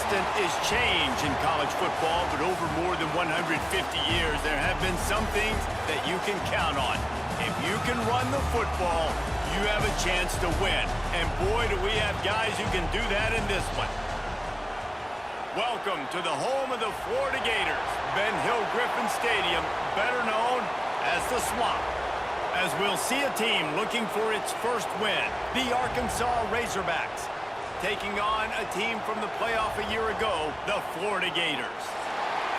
constant is change in college football, but over more than 150 years, there have been some things that you can count on. If you can run the football, you have a chance to win. And boy, do we have guys who can do that in this one. Welcome to the home of the Florida Gators, Ben Hill Griffin Stadium, better known as the Swamp. As we'll see a team looking for its first win, the Arkansas Razorbacks, taking on a team from the playoff a year ago, the Florida Gators.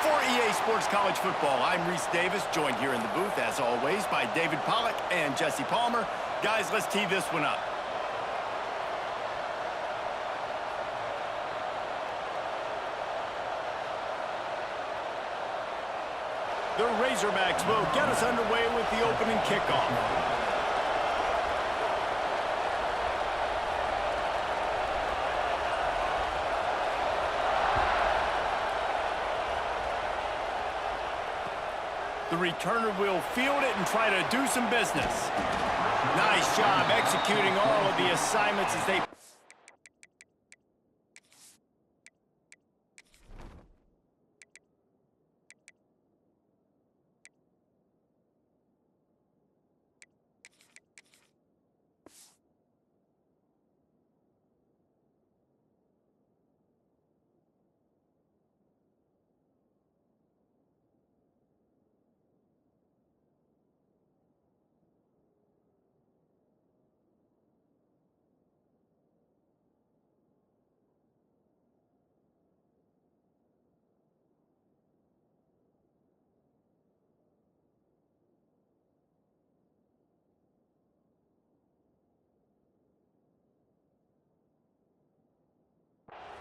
For EA Sports College Football, I'm Reese Davis, joined here in the booth, as always, by David Pollack and Jesse Palmer. Guys, let's tee this one up. The Razorbacks will get us underway with the opening kickoff. The returner will field it and try to do some business. Nice job executing all of the assignments as they...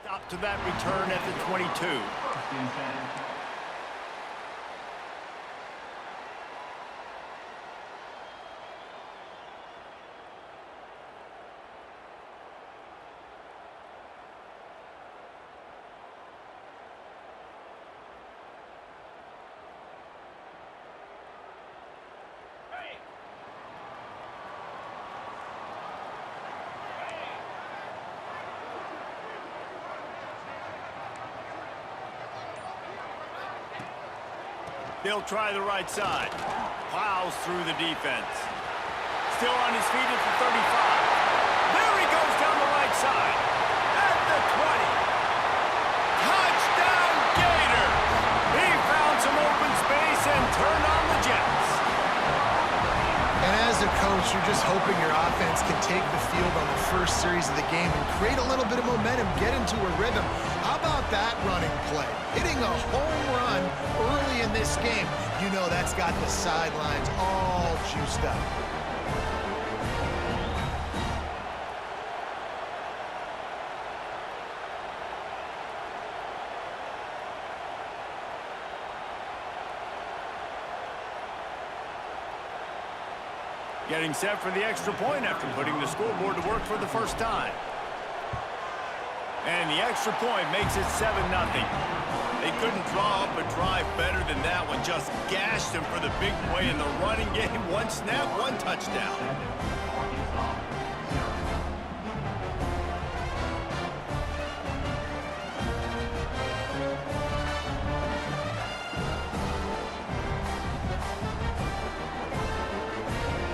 Stop to that return at the 22. They'll try the right side. Plows through the defense. Still on his feet at the 35. There he goes down the right side. At the 20. Touchdown, Gators! He found some open space and turned on the Jets. And as a coach, you're just hoping your offense can take the field on the first series of the game and create a little bit of momentum, get into a rhythm. How about that running play? Hitting a home run early in this game. You know that's got the sidelines all juiced up. Getting set for the extra point after putting the scoreboard to work for the first time. And the extra point makes it 7-0. They couldn't draw up a drive better than that one. Just gashed them for the big play in the running game. One snap, one touchdown.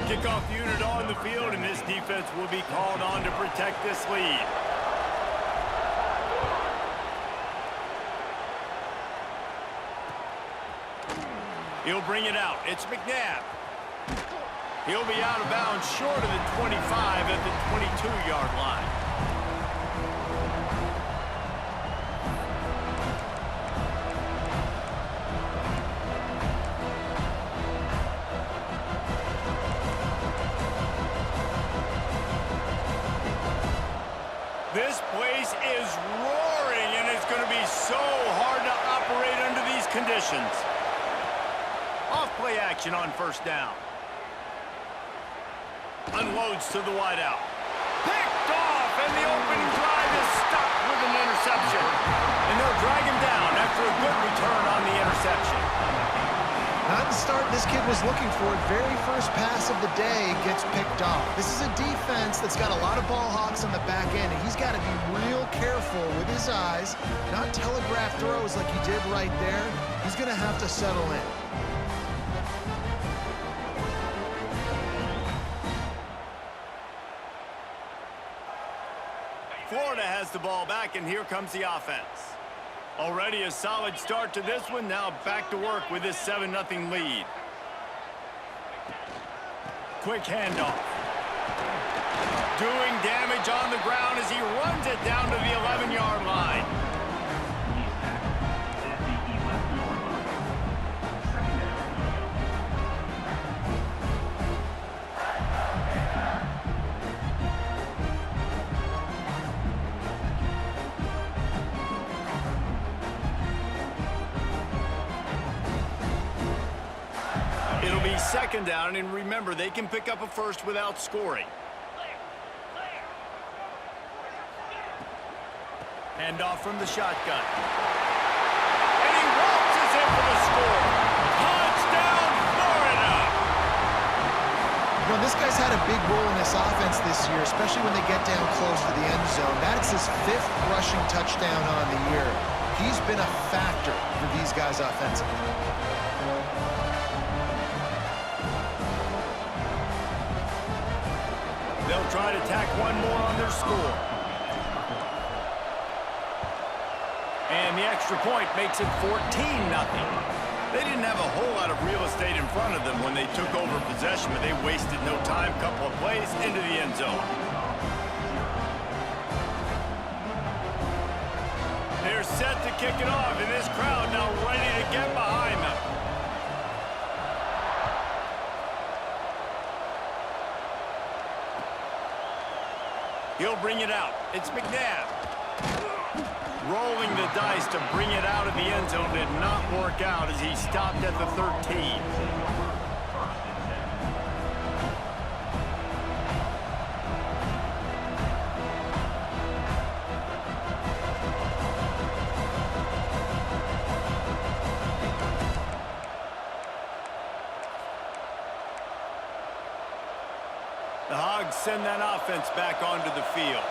Kickoff unit on the field, and this defense will be called on to protect this lead. He'll bring it out. It's McNabb. He'll be out of bounds short of the 25 at the 22-yard line. This place is roaring, and it's going to be so hard to operate under these conditions. Off-play action on first down. Unloads to the wideout. Picked off, and the opening drive is stopped with an interception. And they'll drag him down after a good return on the interception. Not starting this kid was looking for it. Very first pass of the day gets picked off. This is a defense that's got a lot of ball hawks on the back end, and he's got to be real careful with his eyes, not telegraph throws like he did right there. He's going to have to settle in. Florida has the ball back, and here comes the offense. Already a solid start to this one. Now back to work with this 7-0 lead. Quick handoff. Doing damage on the ground as he runs it down to the 11-yard line. It'll be second down, and remember, they can pick up a first without scoring. Handoff from the shotgun. And he waltzes in for the score. Touchdown, Florida! You know, this guy's had a big role in this offense this year, especially when they get down close to the end zone. That's his 5th rushing touchdown on the year. He's been a factor for these guys offensively. They'll try to tack one more on their score. And the extra point makes it 14-0. They didn't have a whole lot of real estate in front of them when they took over possession, but they wasted no time. Couple of plays into the end zone. They're set to kick it off, and this crowd now ready to get behind them. He'll bring it out. It's McNabb. Rolling the dice to bring it out of the end zone did not work out as he stopped at the 13. The Hogs send that offense back onto the field.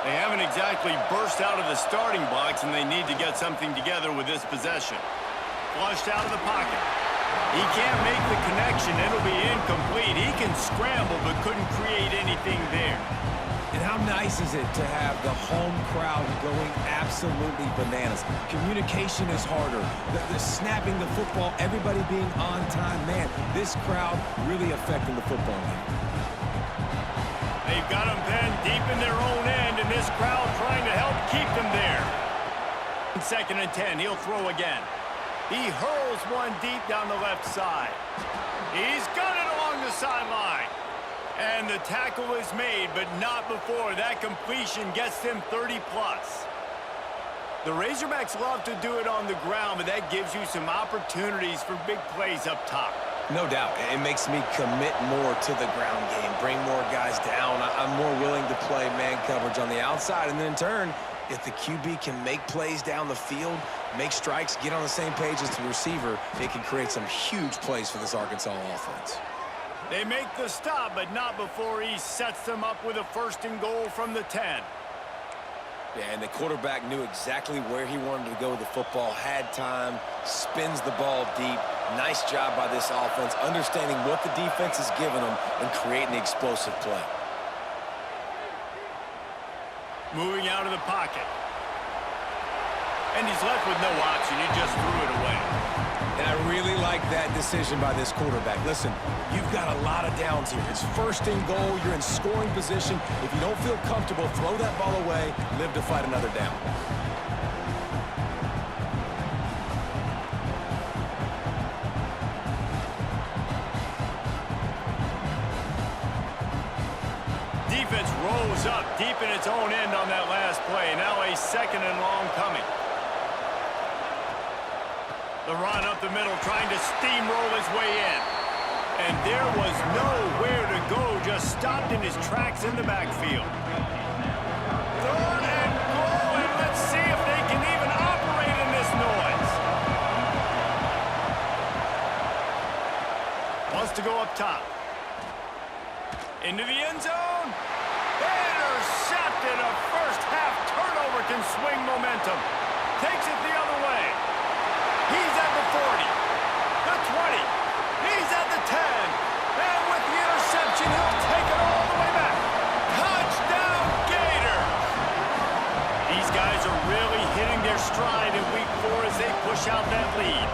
They haven't exactly burst out of the starting blocks, and they need to get something together with this possession. Flushed out of the pocket. He can't make the connection. It'll be incomplete. He can scramble, but couldn't create anything there. And how nice is it to have the home crowd going absolutely bananas? Communication is harder. The snapping the football, everybody being on time. Man, this crowd really affecting the football game. They've got them pinned deep in their own end, and this crowd trying to help keep them there. 2nd and 10, he'll throw again. He hurls one deep down the left side. He's got it along the sideline. And the tackle is made, but not before that completion gets them 30-plus. The Razorbacks love to do it on the ground, but that gives you some opportunities for big plays up top. No doubt. It makes me commit more to the ground game, bring more guys down. I'm more willing to play man coverage on the outside. And then in turn, if the QB can make plays down the field, make strikes, get on the same page as the receiver, it can create some huge plays for this Arkansas offense. They make the stop, but not before he sets them up with a 1st and goal from the 10. Yeah, and the quarterback knew exactly where he wanted to go with the football, had time, spins the ball deep. Nice job by this offense, understanding what the defense is giving them and creating the explosive play. Moving out of the pocket. And he's left with no option. He just threw it away. And I really like that decision by this quarterback. Listen, you've got a lot of downs here. It's 1st and goal. You're in scoring position. If you don't feel comfortable, throw that ball away. Live to fight another down. Defense rolls up deep in its own end on that last play. Now a 2nd and long coming. The run up the middle, trying to steamroll his way in. And there was nowhere to go, just stopped in his tracks in the backfield. 3rd and goal, and let's see if they can even operate in this noise. top. Into the end zone. Intercepted. A first-half turnover can swing momentum. Takes it the other way. He's at the 40, the 20. He's at the 10. And with the interception, he'll take it all the way back. Touchdown, Gators! These guys are really hitting their stride in week 4 as they push out that lead.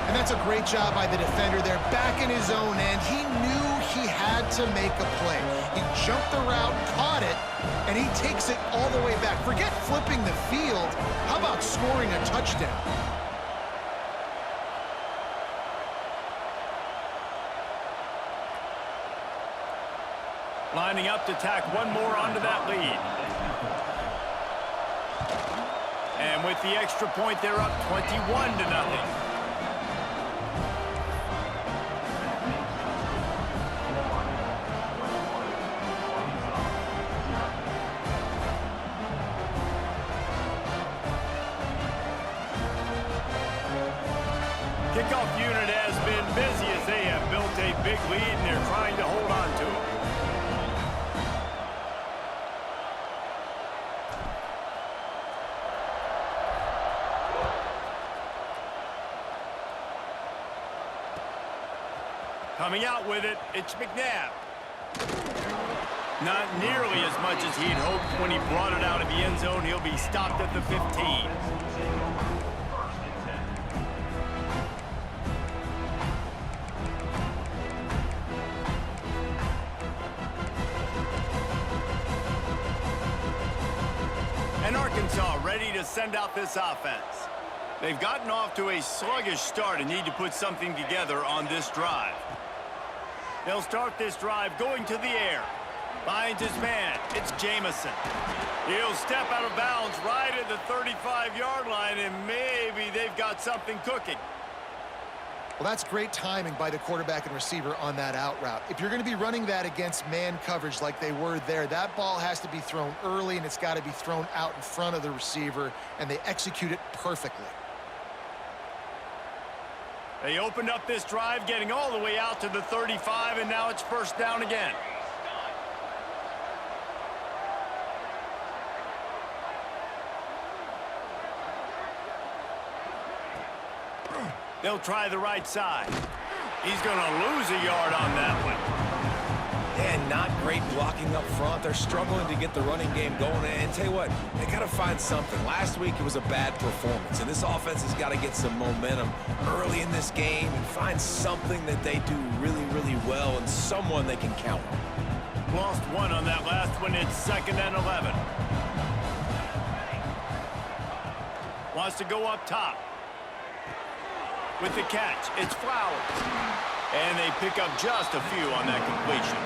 And that's a great job by the defender there, back in his own end. He knew he had to make a play. He jumped the route, caught it, and he takes it all the way back. Forget flipping the field. How about scoring a touchdown? Lining up to tack one more onto that lead. And with the extra point, they're up 21-0. Kickoff unit has been busy as they have built a big lead and they're trying to hold on to it. Coming out with it, it's McNabb. Not nearly as much as he'd hoped when he brought it out of the end zone. He'll be stopped at the 15. And Arkansas ready to send out this offense. They've gotten off to a sluggish start and need to put something together on this drive. They'll start this drive going to the air. Finds his man. It's Jamison. He'll step out of bounds right at the 35-yard line, and maybe they've got something cooking. Well, that's great timing by the quarterback and receiver on that out route. If you're going to be running that against man coverage like they were there, that ball has to be thrown early, and it's got to be thrown out in front of the receiver, and they execute it perfectly. They opened up this drive, getting all the way out to the 35, and now it's first down again. They'll try the right side. He's going to lose a yard on that one. And not great blocking up front. They're struggling to get the running game going. And tell you what, they got to find something. Last week it was a bad performance, and this offense has got to get some momentum early in this game and find something that they do really, really well and someone they can count on. Lost one on that last one. It's 2nd and 11. Wants to go up top. With the catch, it's Flowers. And they pick up just a few on that completion.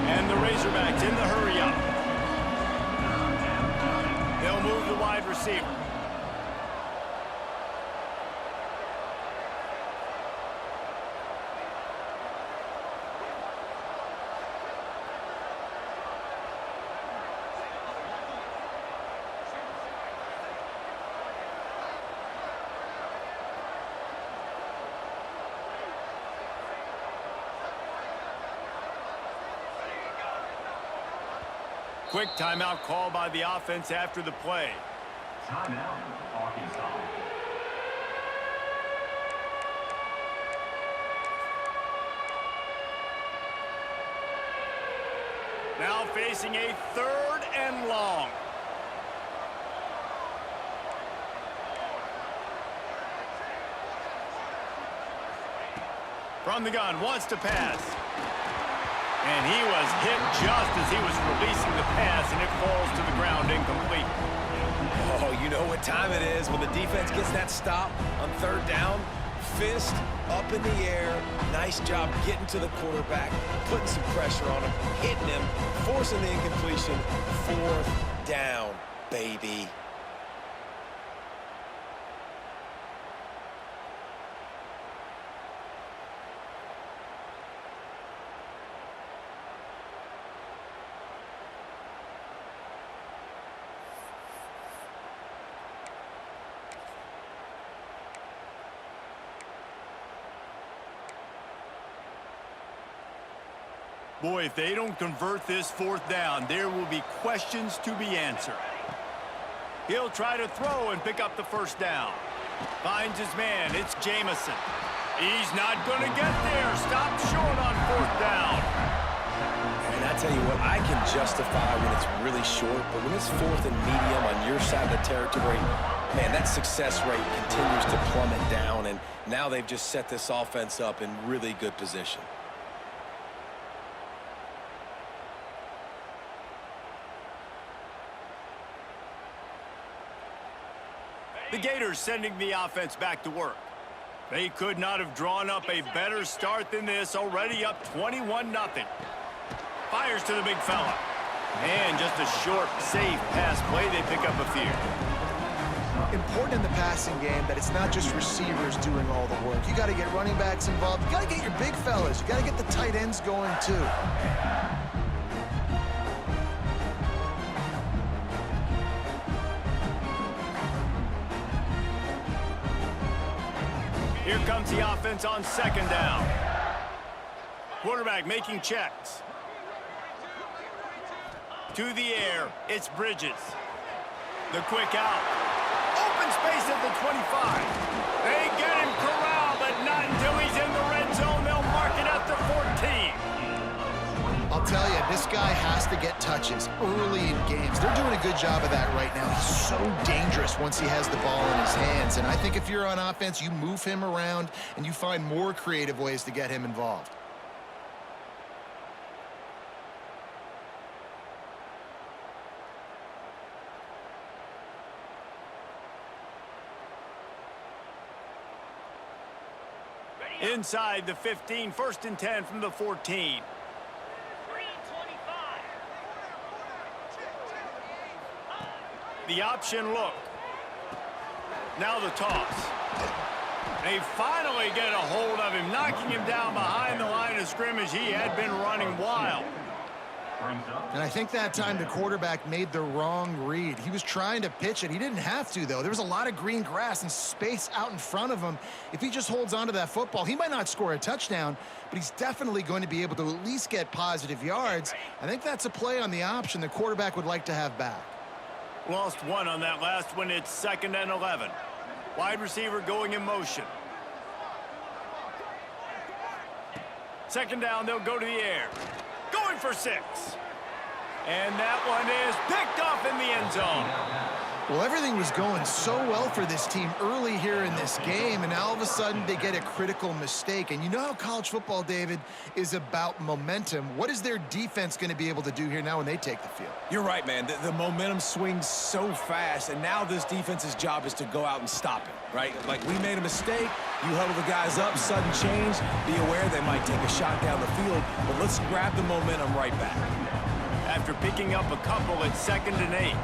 And the Razorbacks in the hurry up. They'll move the wide receiver. Quick timeout call by the offense after the play. Timeout, Arkansas. Now facing a 3rd and long. From the gun, wants to pass. And he was hit just as he was releasing the pass, and it falls to the ground incomplete. Oh, you know what time it is when the defense gets that stop on 3rd down. Fist up in the air. Nice job getting to the quarterback, putting some pressure on him, hitting him, forcing the incompletion. 4th down, baby. Boy, if they don't convert this fourth down, there will be questions to be answered. He'll try to throw and pick up the first down. Finds his man. It's Jamison. He's not going to get there. Stopped short on fourth down. And I tell you what, I can justify when it's really short, but when it's fourth and medium on your side of the territory, man, that success rate continues to plummet down, and now they've just set this offense up in really good position. The Gators sending the offense back to work. They could not have drawn up a better start than this, already up 21-0. Fires to the big fella. And just a short, safe pass play. They pick up a few. Important in the passing game that it's not just receivers doing all the work. You got to get running backs involved. You got to get your big fellas. You got to get the tight ends going too. Here comes the offense on second down. Quarterback making checks. To the air, it's Bridges. The quick out. Open space at the 25. They get him corralled, but not until he's in the red zone. They'll mark it at the 14. I'll tell you, this guy has to get touches early in games. They're doing a good job of that right now. He's so dangerous once he has the ball in his hands. And I think if you're on offense, you move him around and you find more creative ways to get him involved. Inside the 15, 1st and 10 from the 14. The option look. Now the toss. They finally get a hold of him, knocking him down behind the line of scrimmage. He had been running wild. And I think that time the quarterback made the wrong read. He was trying to pitch it. He didn't have to, though. There was a lot of green grass and space out in front of him. If he just holds on to that football, he might not score a touchdown, but he's definitely going to be able to at least get positive yards. I think that's a play on the option the quarterback would like to have back. Lost one on that last one. It's 2nd and 11. Wide receiver going in motion. Second down, they'll go to the air. Going for 6. And that one is picked off in the end zone. Well, everything was going so well for this team early here in this game, and now all of a sudden they get a critical mistake. And you know how college football, David, is about momentum. What is their defense going to be able to do here now when they take the field? You're right, man. The momentum swings so fast, and now this defense's job is to go out and stop it, right? Like, we made a mistake. You huddle the guys up, sudden change. Be aware they might take a shot down the field, but let's grab the momentum right back. After picking up a couple, it's 2nd and 8.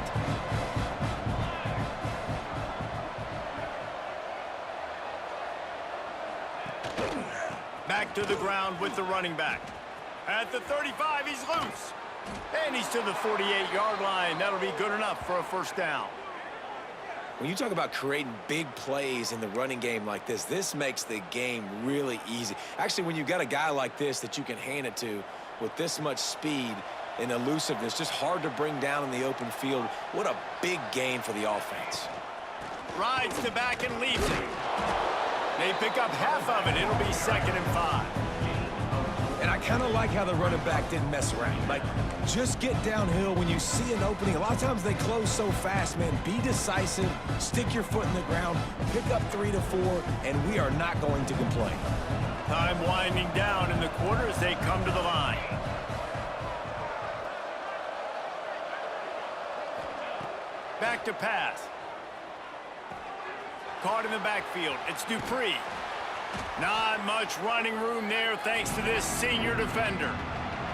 Back to the ground with the running back. At the 35, he's loose. And he's to the 48-yard line. That'll be good enough for a first down. When you talk about creating big plays in the running game like this makes the game really easy. Actually, when you've got a guy like this that you can hand it to with this much speed and elusiveness, just hard to bring down in the open field, what a big gain for the offense. Rides to back and leaves it. They pick up half of it. It'll be 2nd and 5. And I kind of like how the running back didn't mess around. Like, just get downhill when you see an opening. A lot of times they close so fast, man. Be decisive, stick your foot in the ground, pick up 3 to 4, and we are not going to complain. Time winding down in the quarter as they come to the line. Back to pass. Caught in the backfield. It's Dupree. Not much running room there thanks to this senior defender.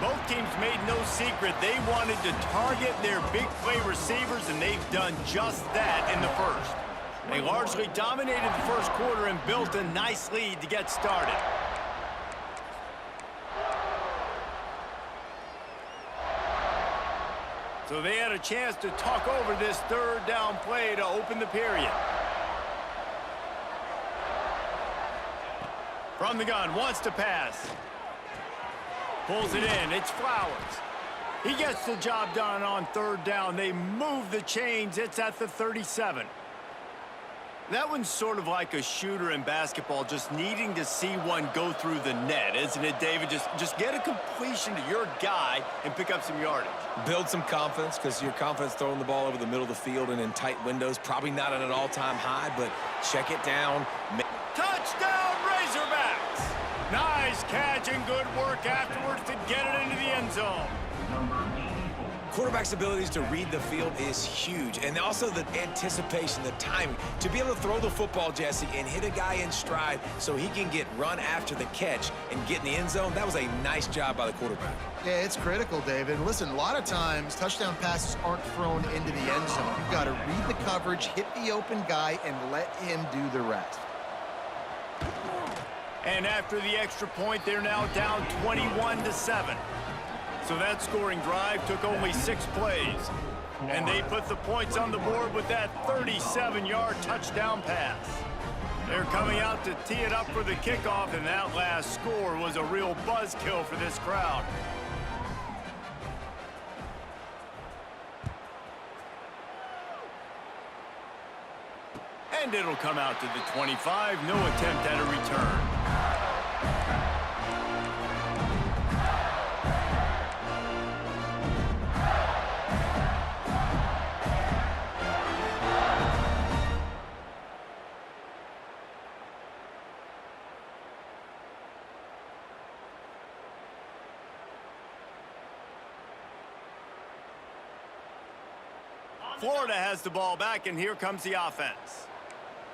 Both teams made no secret they wanted to target their big play receivers, and they've done just that in the first. They largely dominated the first quarter and built a nice lead to get started. So they had a chance to talk over this 3rd down play to open the period. From the gun, wants to pass. Pulls it in. It's Flowers. He gets the job done on third down. They move the chains. It's at the 37. That one's sort of like a shooter in basketball, just needing to see one go through the net, isn't it, David? Just get a completion to your guy and pick up some yardage. Build some confidence, because your confidence throwing the ball over the middle of the field and in tight windows, probably not at an all-time high, but check it down. Touchdown, Razorbacks! Nice catch and good work afterwards to get it into the end zone. Quarterback's abilities to read the field is huge, and also the anticipation, the timing. To be able to throw the football, Jesse, and hit a guy in stride so he can get run after the catch and get in the end zone, that was a nice job by the quarterback. Yeah, it's critical, David. Listen, a lot of times, touchdown passes aren't thrown into the end zone. You've got to read the coverage, hit the open guy, and let him do the rest. And after the extra point, they're now down 21-7. So that scoring drive took only 6 plays. And they put the points on the board with that 37-yard touchdown pass. They're coming out to tee it up for the kickoff, and that last score was a real buzzkill for this crowd. And it'll come out to the 25. No attempt at a return. Florida has the ball back, and here comes the offense.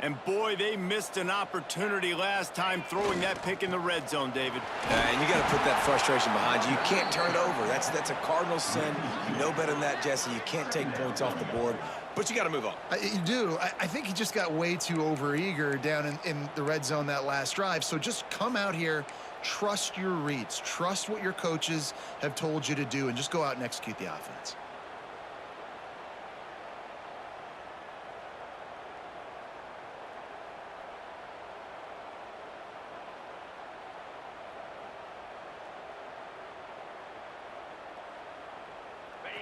And boy, they missed an opportunity last time throwing that pick in the red zone, David. And you got to put that frustration behind you. You can't turn it over. That's a cardinal sin. You know better than that, Jesse. You can't take points off the board, but you got to move on. You do. I think he just got way too overeager down in the red zone that last drive. So just come out here, trust your reads, trust what your coaches have told you to do, and just go out and execute the offense.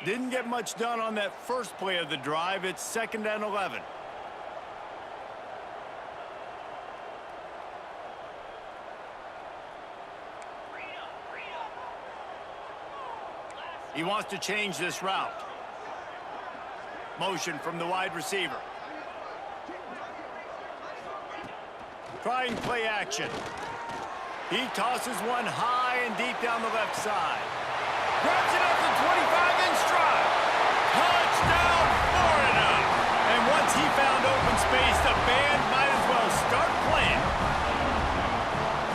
Didn't get much done on that first play of the drive. It's 2nd and 11. He wants to change this route. Motion from the wide receiver. Trying play action. He tosses one high and deep down the left side. Grabs it up to 25 in stride. Touchdown, Florida. And once he found open space, the band might as well start playing.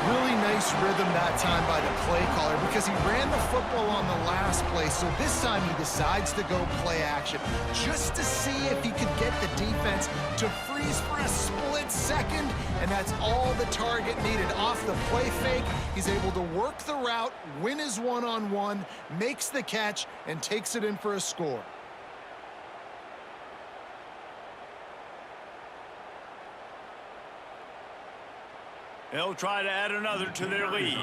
Really nice rhythm that time by the play caller, because he ran the football on the last play. So this time he decides to go play action just to see if he could get the defense to freeze for a split second. And that's all the target needed. Off the play fake, he's able to work the route, win his one-on-one, makes the catch, and takes it in for a score. They'll try to add another to their lead.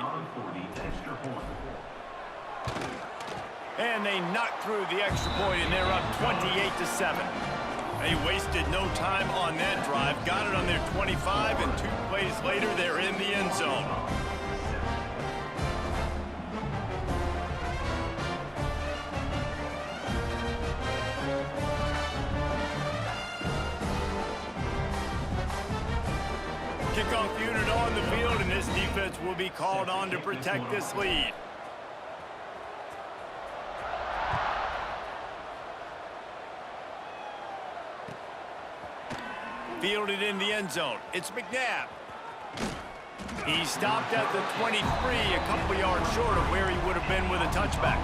And they knock through the extra point, and they're up 28-7. They wasted no time on that drive. Got it on their 25, and 2 plays later, they're in the end zone. Kickoff unit on the field, and this defense will be called on to protect this lead. Fielded in the end zone. It's McNabb. He stopped at the 23, a couple yards short of where he would have been with a touchback.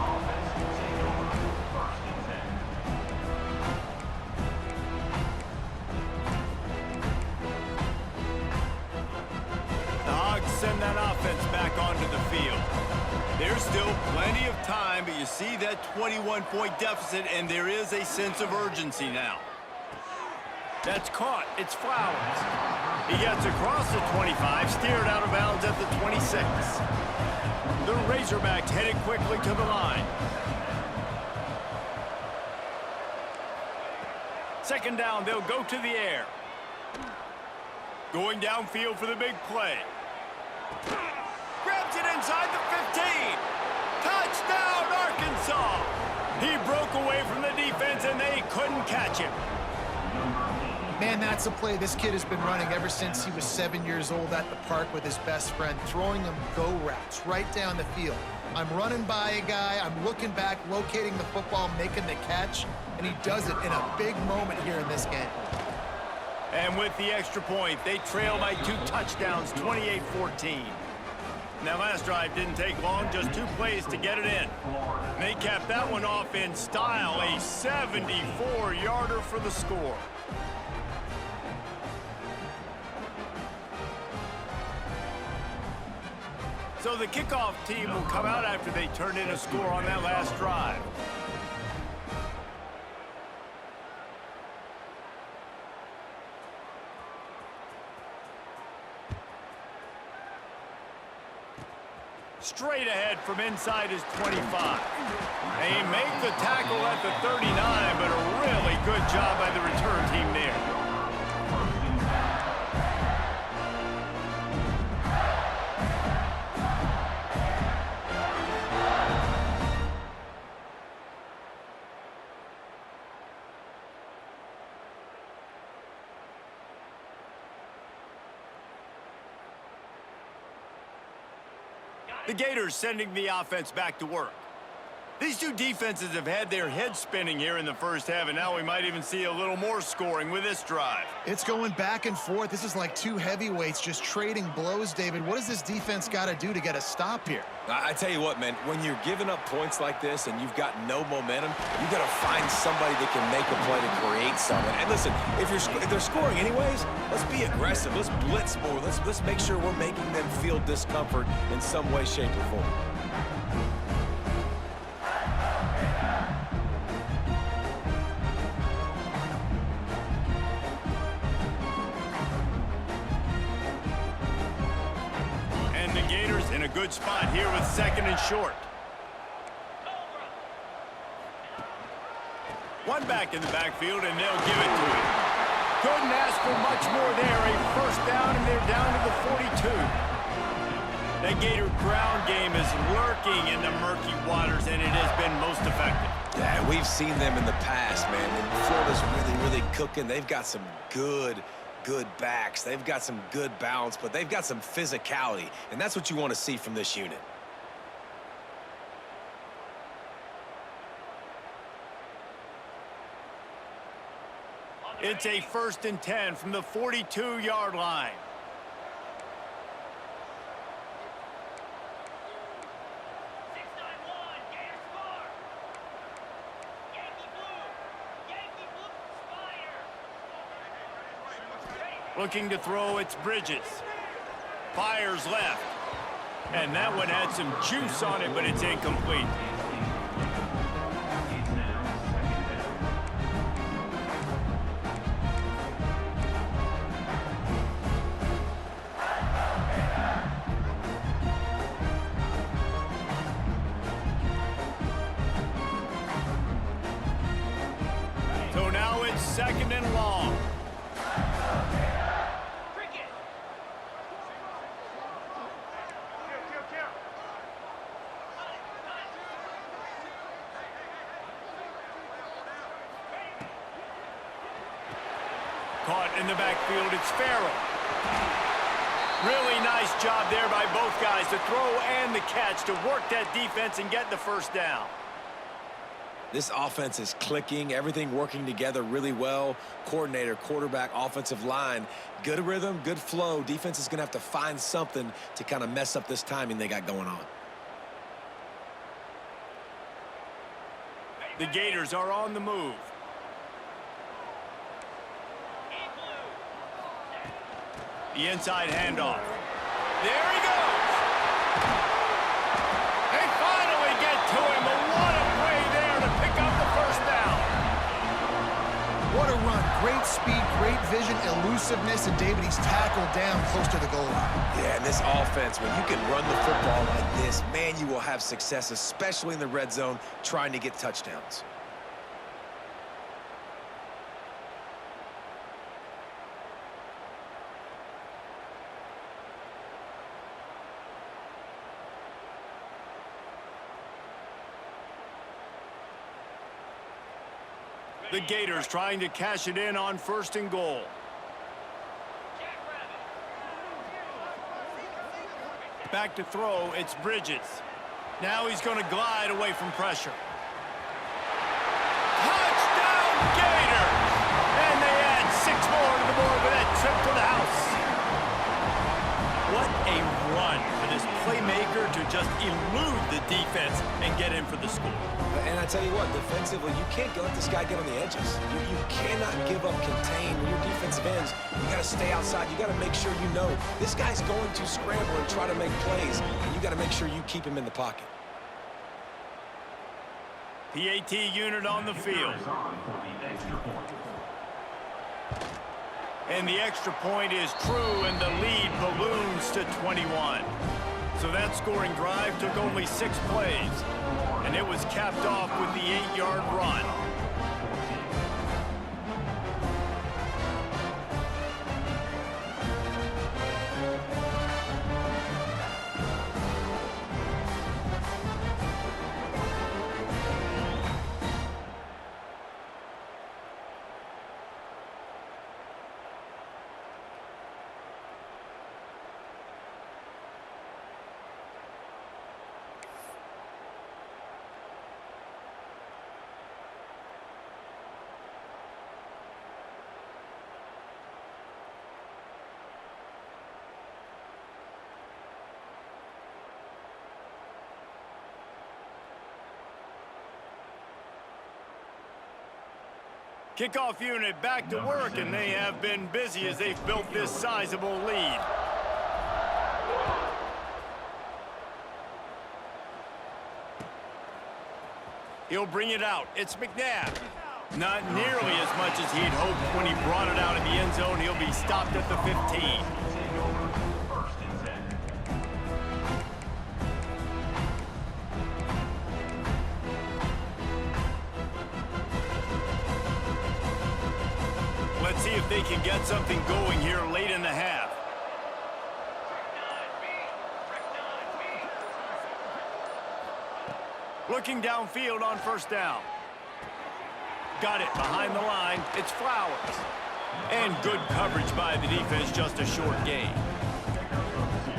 The Hogs send that offense back onto the field. There's still plenty of time, but you see that 21-point deficit, and there is a sense of urgency now. That's caught. It's Flowers. He gets across the 25, steered out of bounds at the 26. The Razorbacks headed quickly to the line. Second down, they'll go to the air. Going downfield for the big play. Grabs it inside the 15. Touchdown, Arkansas! He broke away from the defense, and they couldn't catch him. Man, that's a play this kid has been running ever since he was 7 years old at the park with his best friend, throwing him go routes right down the field. I'm running by a guy, I'm looking back, locating the football, making the catch, and he does it in a big moment here in this game. And with the extra point, they trail by 2 touchdowns, 28-14. That last drive didn't take long, just 2 plays to get it in. And they capped that one off in style, a 74-yarder for the score. So the kickoff team will come out after they turn in a score on that last drive. Straight ahead from inside his 25. They make the tackle at the 39, but a really good job by the return team there. The Gators sending the offense back to work. These two defenses have had their heads spinning here in the first half, and now we might even see a little more scoring with this drive. It's going back and forth. This is like two heavyweights just trading blows, David. What does this defense got to do to get a stop here? I tell you what, man, when you're giving up points like this and you've got no momentum, you got to find somebody that can make a play to create something. And listen, if they're scoring anyways, let's be aggressive. Let's blitz more. Let's make sure we're making them feel discomfort in some way, shape, or form. In a good spot here with second and short. One back in the backfield, and they'll give it to him. Couldn't ask for much more there. A first down, and they're down to the 42. That Gator ground game is lurking in the murky waters, and it has been most effective. Yeah, we've seen them in the past, man. When Florida's really cooking, they've got some good backs. They've got some good balance, but they've got some physicality, and that's what you want to see from this unit. It's a 1st and 10 from the 42-yard line. Looking to throw, it's Bridges. Fires left. And that one had some juice on it, but it's incomplete. So now it's 2nd and long. Caught in the backfield, it's Farrell. Really nice job there by both guys, the throw and the catch, to work that defense and get the first down. This offense is clicking, everything working together really well. Coordinator, quarterback, offensive line, good rhythm, good flow. Defense is going to have to find something to kind of mess up this timing they got going on. The Gators are on the move. The inside handoff. There he goes. They finally get to him, but what a play there to pick up the first down. What a run. Great speed, great vision, elusiveness, and David, he's tackled down close to the goal line. Yeah, and this offense, when you can run the football like this, man, you will have success, especially in the red zone, trying to get touchdowns. The Gators trying to cash it in on 1st and goal. Back to throw, it's Bridges. Now he's going to glide away from pressure. Touchdown, Gators! And they add 6 more to the board with that trip to the house. What a run for this playmaker to just elude the defense and get in for the score. And I tell you what, defensively, you can't let this guy get on the edges. You cannot give up contain when your defensive ends. You got to stay outside. You got to make sure you know this guy's going to scramble and try to make plays, and you got to make sure you keep him in the pocket. PAT unit on the field. And the extra point is true, and the lead balloons to 21. So that scoring drive took only 6 plays, and it was capped off with the 8-yard run. Kickoff unit back to work, and they have been busy as they've built this sizable lead. He'll bring it out. It's McNabb. Not nearly as much as he'd hoped when he brought it out in the end zone. He'll be stopped at the 15. Let's see if they can get something going here late in the half. Looking downfield on 1st down. Got it behind the line. It's Flowers. And good coverage by the defense, just a short gain.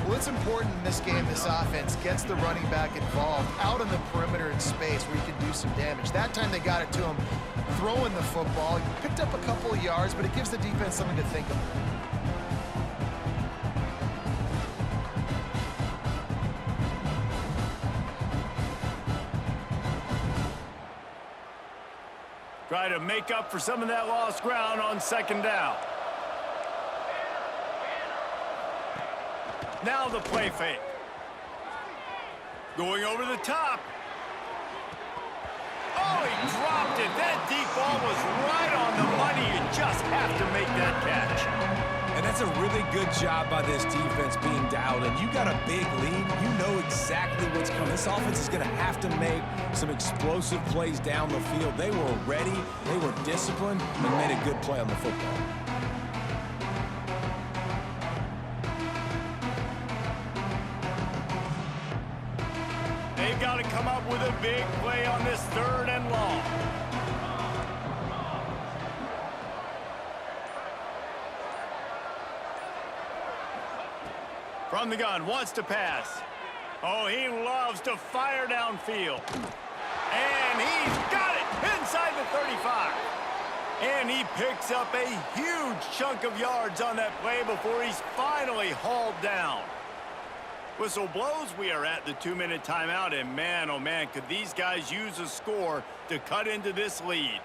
Well, it's important in this game, this offense gets the running back involved out on the perimeter in space where he can do some damage. That time they got it to him throwing the football. He picked up a couple of yards, but it gives the defense something to think about. Try to make up for some of that lost ground on 2nd down. Now the play fake. Going over the top. Oh, he dropped it. That deep ball was right on the money. You just have to make that catch. And that's a really good job by this defense being dialed in. You got a big lead. You know exactly what's coming. This offense is going to have to make some explosive plays down the field. They were ready, they were disciplined, and made a good play on the football. They've got to come up with a big play on this 3rd and long. From the gun, wants to pass. Oh, he loves to fire downfield. And he's got it inside the 35. And he picks up a huge chunk of yards on that play before he's finally hauled down. Whistle blows. We are at the 2-minute timeout, and man, oh man, could these guys use a score to cut into this lead.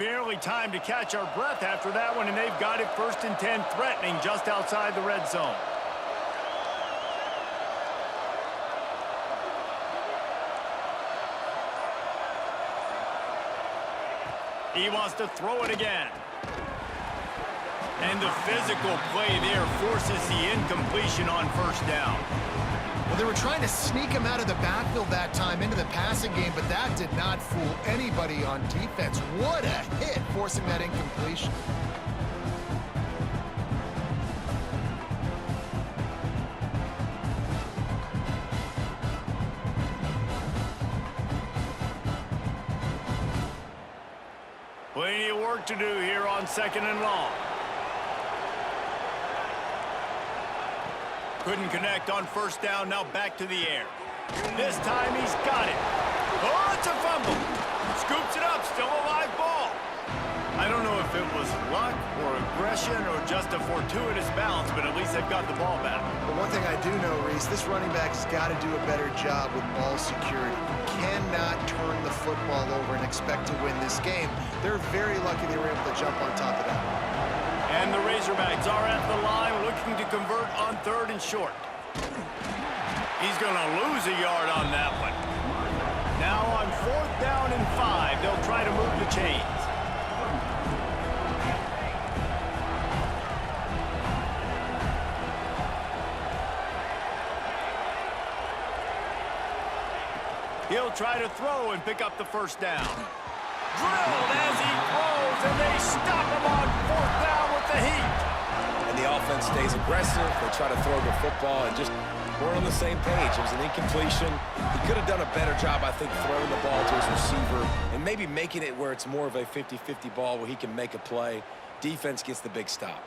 barely time to catch our breath after that one, and they've got it 1st and 10, threatening just outside the red zone. He wants to throw it again. And the physical play there forces the incompletion on 1st down. Well, they were trying to sneak him out of the backfield that time into the passing game, but that did not fool anybody on defense. What a hit, forcing that incompletion. Plenty of work to do here on 2nd and long. Couldn't connect on 1st down, now back to the air. This time he's got it. Oh, it's a fumble. Scoops it up, still a live ball. I don't know if it was luck or aggression or just a fortuitous bounce, but at least they've got the ball back. But one thing I do know, Reese, this running back's got to do a better job with ball security. You cannot turn the football over and expect to win this game. They're very lucky they were able to jump on top of that. And the Razorbacks are at the line looking to convert on 3rd and short. He's going to lose a yard on that one. Now on 4th down and 5, they'll try to move the chains. He'll try to throw and pick up the 1st down. Drilled as he throws, and they stop him on 4th down with the heat. And the offense stays aggressive. They try to throw the football and just weren't on the same page. It was an incompletion. He could have done a better job, I think, throwing the ball to his receiver and maybe making it where it's more of a 50-50 ball where he can make a play. Defense gets the big stop.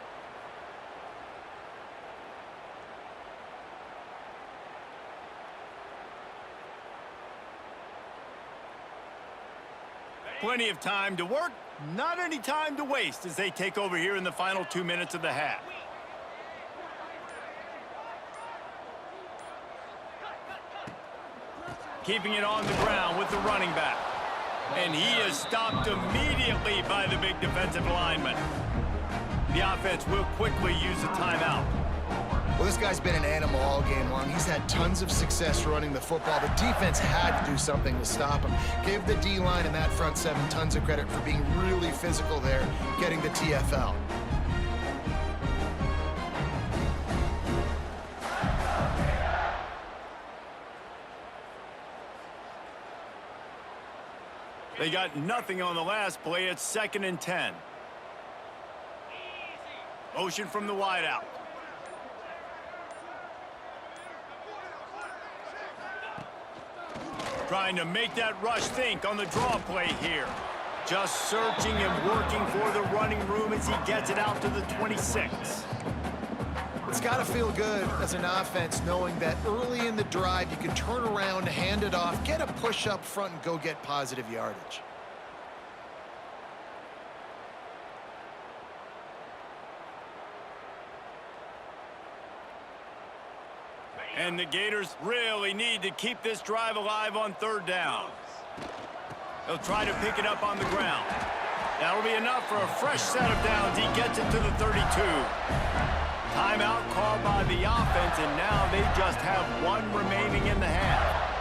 Plenty of time to work, not any time to waste as they take over here in the final 2 minutes of the half. Keeping it on the ground with the running back. And he is stopped immediately by the big defensive lineman. The offense will quickly use a timeout. Well, this guy's been an animal all game long. He's had tons of success running the football. The defense had to do something to stop him. Give the D-line and that front 7 tons of credit for being really physical there, getting the TFL. They got nothing on the last play. It's 2nd and 10. Motion from the wideout. Trying to make that rush think on the draw play here. Just searching and working for the running room as he gets it out to the 26. It's got to feel good as an offense knowing that early in the drive you can turn around, hand it off, get a push up front, and go get positive yardage. And the Gators really need to keep this drive alive on 3rd down. They'll try to pick it up on the ground. That'll be enough for a fresh set of downs. He gets it to the 32. Timeout called by the offense, and now they just have 1 remaining in the half.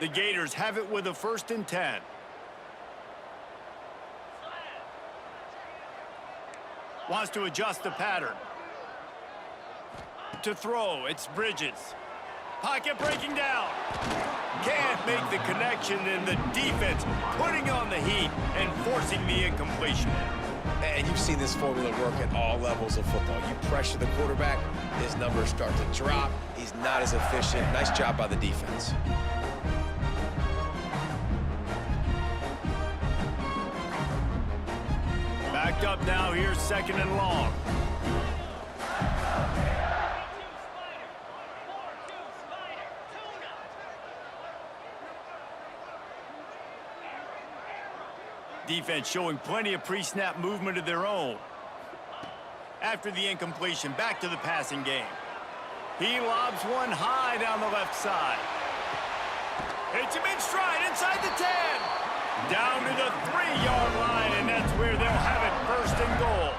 The Gators have it with a 1st and 10. Wants to adjust the pattern. To throw, it's Bridges. Pocket breaking down. Can't make the connection, and the defense putting on the heat and forcing the incompletion. And you've seen this formula work at all levels of football. You pressure the quarterback, his numbers start to drop. He's not as efficient. Nice job by the defense. Backed up now, here's 2nd and long. Defense showing plenty of pre-snap movement of their own. After the incompletion, back to the passing game. He lobs one high down the left side. Hits him in stride inside the 10. Down to the 3-yard line, and that's where they'll have it, first and goal.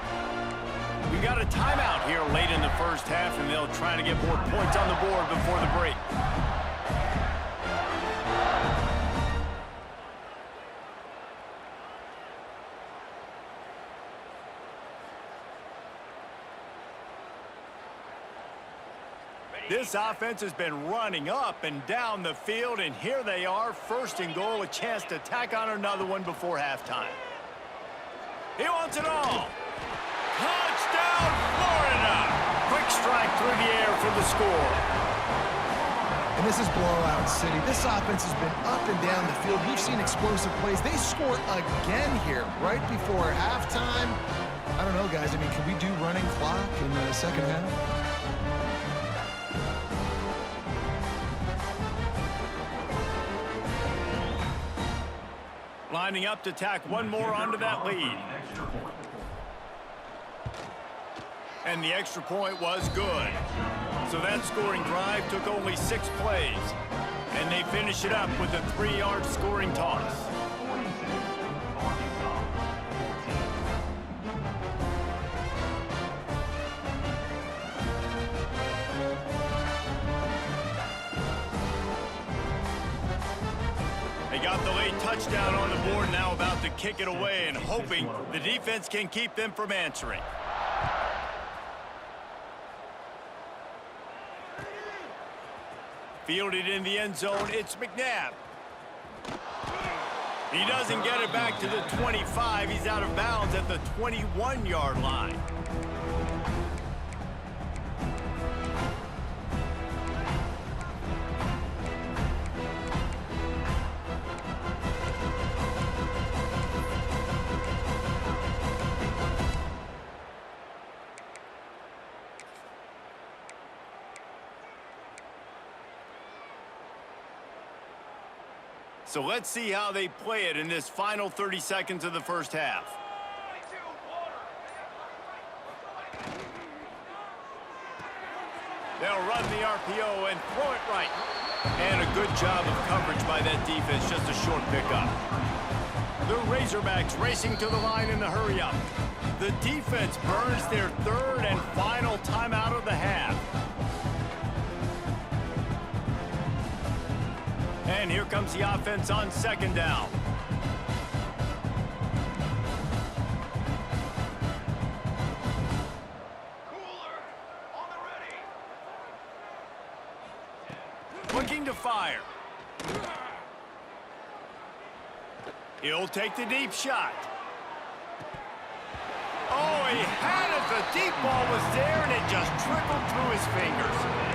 We got a timeout here late in the first half, and they'll try to get more points on the board before the break. This offense has been running up and down the field, and here they are, first and goal, a chance to tack on another one before halftime. He wants it all. Touchdown, Florida! Quick strike through the air for the score. And this is blowout city. This offense has been up and down the field. We've seen explosive plays. They score again here right before halftime. I don't know, guys. I mean, can we do running clock in the second half? Lining up to tack one more onto that lead. And the extra point was good. So that scoring drive took only 6 plays. And they finish it up with a 3-yard scoring toss. They got the late touchdown on the board, now about to kick it away and hoping the defense can keep them from answering. Fielded in the end zone, it's McNabb. He doesn't get it back to the 25. He's out of bounds at the 21-yard line. So let's see how they play it in this final 30 seconds of the first half. They'll run the RPO and throw it right. And a good job of coverage by that defense, just a short pickup. The Razorbacks racing to the line in the hurry-up. The defense burns their third and final timeout of the half. And here comes the offense on second down. Looking to fire. He'll take the deep shot. Oh, he had it. The deep ball was there, and it just trickled through his fingers.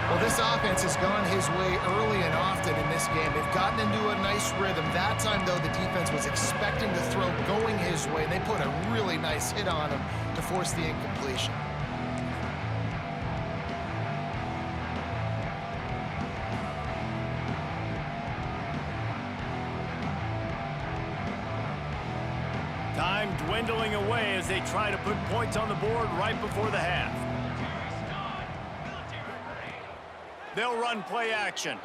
Well, this offense has gone his way early and often in this game. They've gotten into a nice rhythm. That time, though, the defense was expecting the throw going his way, and they put a really nice hit on him to force the incompletion. Time dwindling away as they try to put points on the board right before the half. They'll run play action.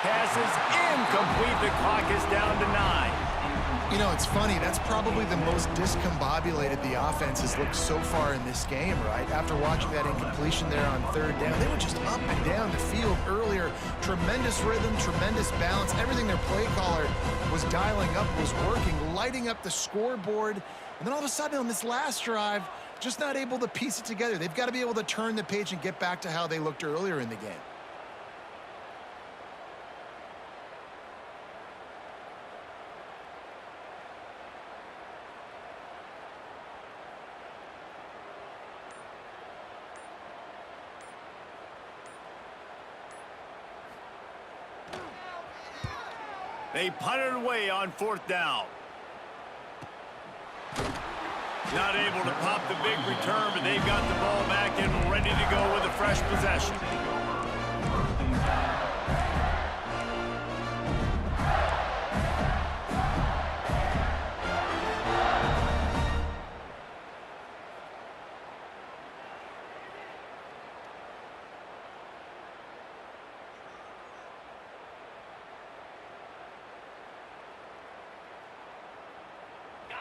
Pass is incomplete. The clock is down to 9. You know, it's funny. That's probably the most discombobulated the offense has looked so far in this game, right? After watching that incompletion there on third down, they were just up and down the field earlier. Tremendous rhythm, tremendous balance. Everything their play caller was dialing up was working, lighting up the scoreboard. And then all of a sudden on this last drive, just not able to piece it together. They've got to be able to turn the page and get back to how they looked earlier in the game. They punt it away on fourth down. Not able to pop the big return, but they've got the ball back and ready to go with a fresh possession.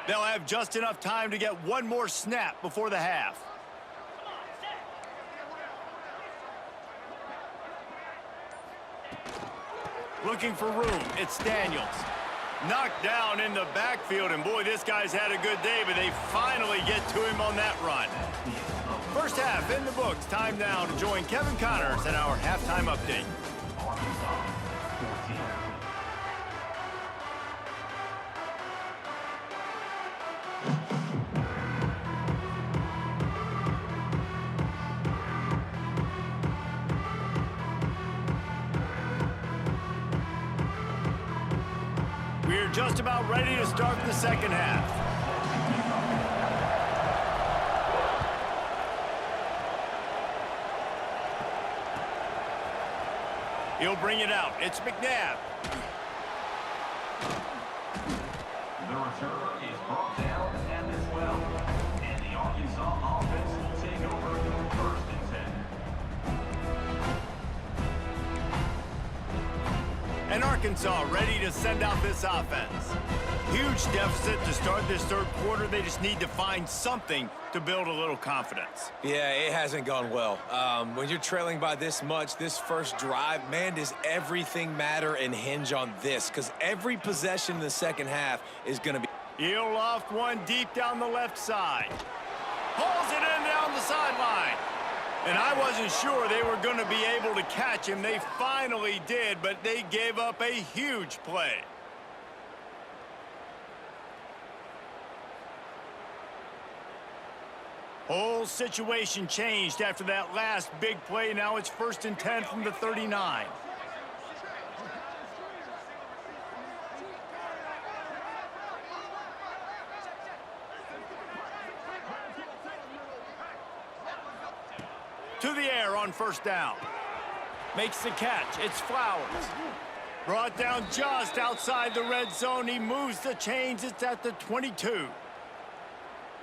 They'll have just enough time to get one more snap before the half. Looking for room. It's Daniels. Knocked down in the backfield, and boy, this guy's had a good day, but they finally get to him on that run. First half in the books. Time now to join Kevin Connors in our halftime update. Arkansas 14. We're just about ready to start the second half. He'll bring it out. It's McNabb. The return is brought down and as well. And the Arkansas offense will take over first and 10. And Arkansas ready to send out this offense. Huge deficit to start this third quarter. They just need to find something to build a little confidence. Yeah, it hasn't gone well. When you're trailing by this much, this first drive, man, does everything matter and hinge on this? Because every possession in the second half is going to be... He'll loft one deep down the left side. Pulls it in down the sideline. And I wasn't sure they were going to be able to catch him. They finally did, but they gave up a huge play. Whole situation changed after that last big play. Now it's 1st and 10 from the 39. To the air on first down. Makes the catch. It's Flowers. Brought down just outside the red zone. He moves the chains. It's at the 22.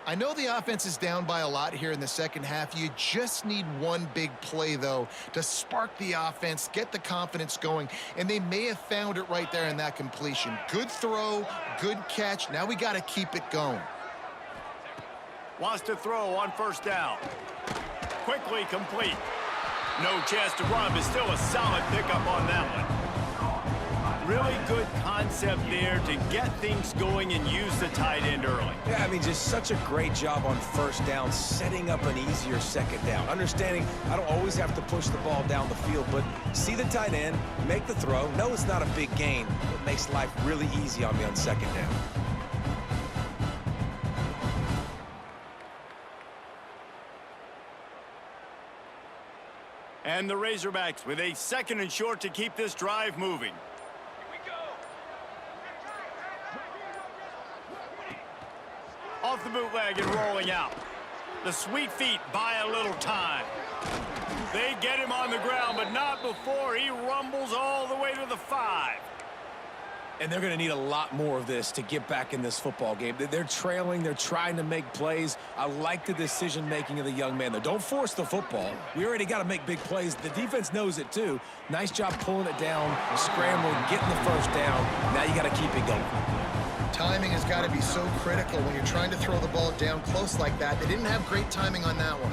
I know the offense is down by a lot here in the second half. You just need one big play, though, to spark the offense, get the confidence going, and they may have found it right there in that completion. Good throw, good catch. Now we got to keep it going. Wants to throw on first down. Quickly complete. No chance to run, but still a solid pickup on that one. Really good concept there to get things going and use the tight end early. Yeah, I mean, just such a great job on first down, setting up an easier second down. Understanding I don't always have to push the ball down the field, but see the tight end, make the throw. No, it's not a big gain, but makes life really easy on me on second down. And the Razorbacks with a 2nd and short to keep this drive moving. Off the bootleg and rolling out. The sweet feet buy a little time. They get him on the ground, but not before he rumbles all the way to the 5. And they're going to need a lot more of this to get back in this football game. They're trailing. They're trying to make plays. I like the decision-making of the young man, though. Don't force the football. We already got to make big plays. The defense knows it, too. Nice job pulling it down, scrambling, getting the first down. Now you got to keep it going. Timing has got to be so critical when you're trying to throw the ball down close like that. They didn't have great timing on that one.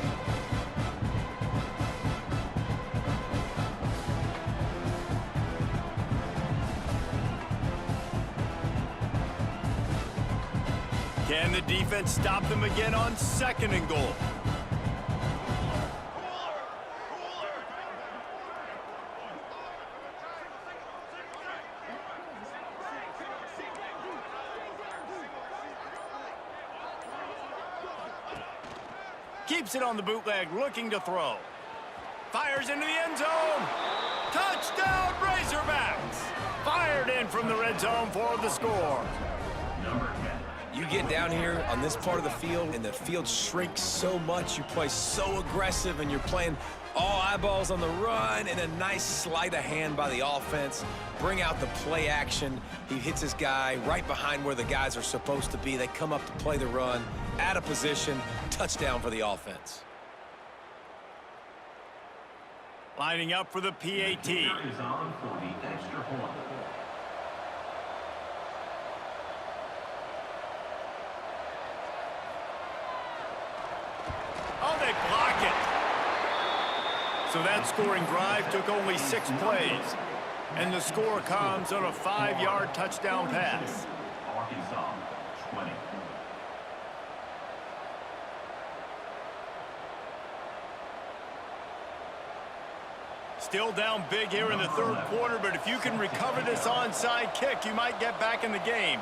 Can the defense stop them again on 2nd and goal? Keeps it on the bootleg, looking to throw. Fires into the end zone. Touchdown, Razorbacks! Fired in from the red zone for the score. Number 10. You get down here on this part of the field, and the field shrinks so much. You play so aggressive, and you're playing all eyeballs on the run, and a nice sleight of hand by the offense. Bring out the play action. He hits his guy right behind where the guys are supposed to be. They come up to play the run, out of position, touchdown for the offense. Lining up for the PAT. Kicker is on for the extra point. So that scoring drive took only 6 plays. And the score comes on a 5-yard touchdown pass. Arkansas, 20. Still down big here in the third quarter, but if you can recover this onside kick, you might get back in the game.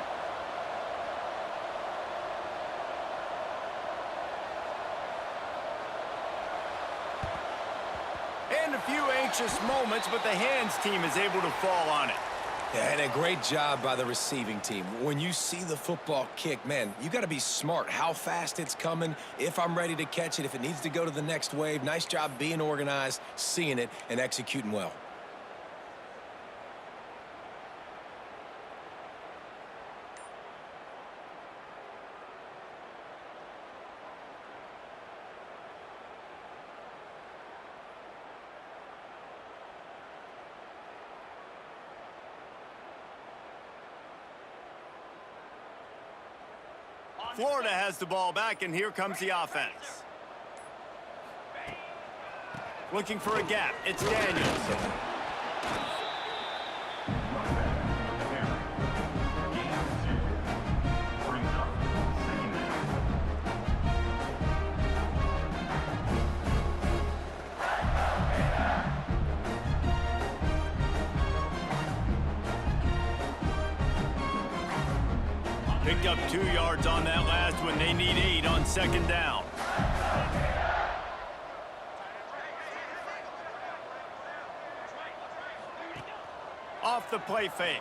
And a few anxious moments, but the hands team is able to fall on it. Yeah, and a great job by the receiving team. When you see the football kick, man, you got to be smart how fast it's coming, if I'm ready to catch it, if it needs to go to the next wave. Nice job being organized, seeing it, and executing well. Florida has the ball back, and here comes the offense. Looking for a gap. It's Daniels. Picked up 2 yards on that last one. They need 8 on second down. Off the play fake.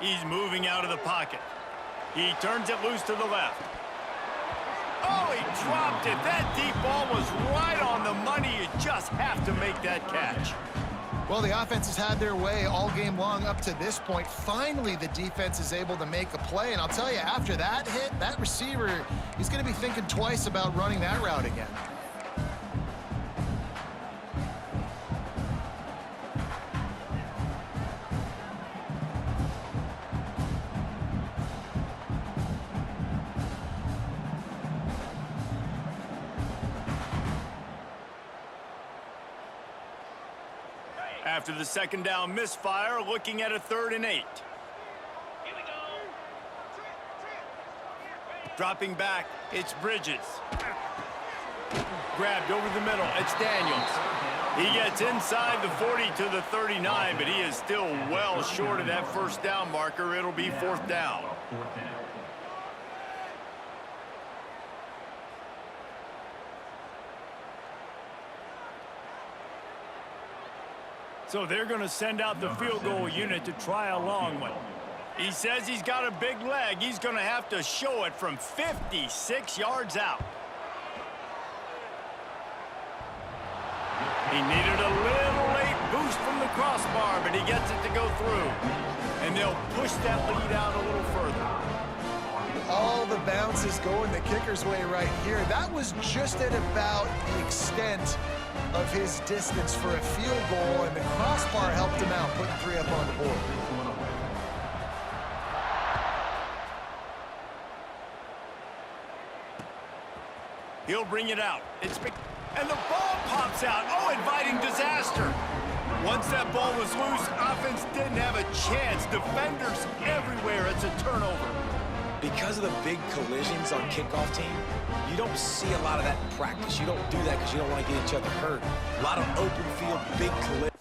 He's moving out of the pocket. He turns it loose to the left. Oh, he dropped it. That deep ball was right on the money. You just have to make that catch. Well, the offense has had their way all game long up to this point. Finally, the defense is able to make a play. And I'll tell you, after that hit, that receiver, he's going to be thinking twice about running that route again. After the second down misfire, looking at a 3rd and 8. Dropping back, it's Bridges. Grabbed over the middle, it's Daniels. He gets inside the 40 to the 39, but he is still well short of that first down marker. It'll be 4th down. So they're going to send out the field goal unit to try a long one. He says he's got a big leg. He's going to have to show it from 56 yards out. He needed a little late boost from the crossbar, but he gets it to go through. And they'll push that lead out a little further. All the bounces going the kicker's way right here. That was just at about the extent of his distance for a field goal, and the crossbar helped him out, putting 3 up on the board. He'll bring it out. And the ball pops out. Oh, inviting disaster. Once that ball was loose, offense didn't have a chance. Defenders everywhere. It's a turnover. Because of the big collisions on kickoff team, you don't see a lot of that in practice. You don't do that because you don't want to get each other hurt. A lot of open field, big collisions.